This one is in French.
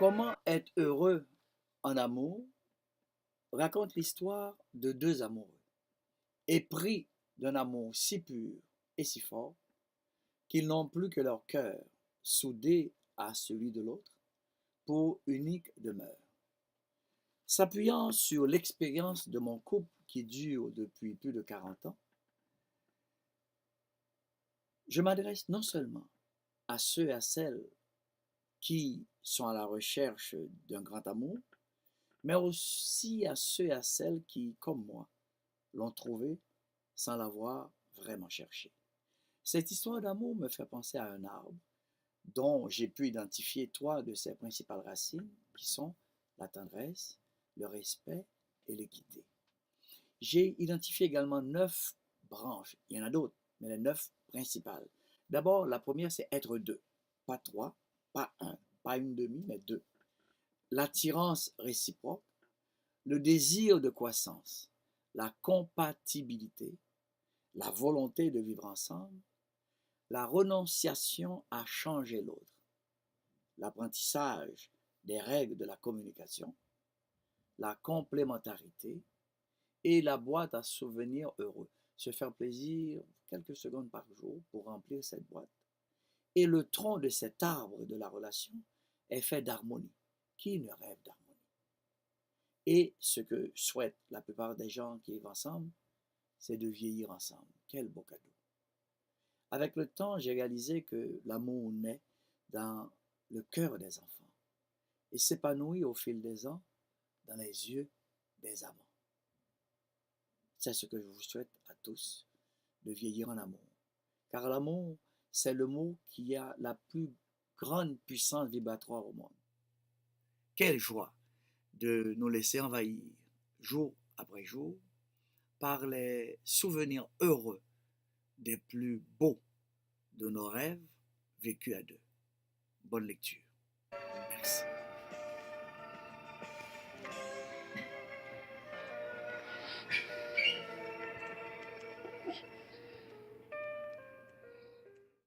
Comment être heureux en amour raconte l'histoire de deux amoureux, épris d'un amour si pur et si fort qu'ils n'ont plus que leur cœur soudé à celui de l'autre pour unique demeure. S'appuyant sur l'expérience de mon couple qui dure depuis plus de 40 ans, je m'adresse non seulement à ceux et à celles qui sont à la recherche d'un grand amour, mais aussi à ceux et à celles qui, comme moi, l'ont trouvé sans l'avoir vraiment cherché. Cette histoire d'amour me fait penser à un arbre dont j'ai pu identifier trois de ses principales racines, qui sont la tendresse, le respect et l'équité. J'ai identifié également 9 branches. Il y en a d'autres, mais les 9 principales. D'abord, la première, c'est être deux. Pas trois, pas un, pas une demi, mais deux. L'attirance réciproque, le désir de croissance, la compatibilité, la volonté de vivre ensemble, la renonciation à changer l'autre, l'apprentissage des règles de la communication, la complémentarité et la boîte à souvenirs heureux. Se faire plaisir quelques secondes par jour pour remplir cette boîte. Et le tronc de cet arbre de la relation est fait d'harmonie. Qui ne rêve d'harmonie? Et ce que souhaitent la plupart des gens qui vivent ensemble, c'est de vieillir ensemble. Quel beau cadeau. Avec le temps, j'ai réalisé que l'amour naît dans le cœur des enfants et s'épanouit au fil des ans dans les yeux des amants. C'est ce que je vous souhaite à tous, de vieillir en amour. Car l'amour, c'est le mot qui a la plus grande puissance vibratoire au monde. Quelle joie de nous laisser envahir jour après jour par les souvenirs heureux des plus beaux de nos rêves vécus à deux. Bonne lecture. Merci.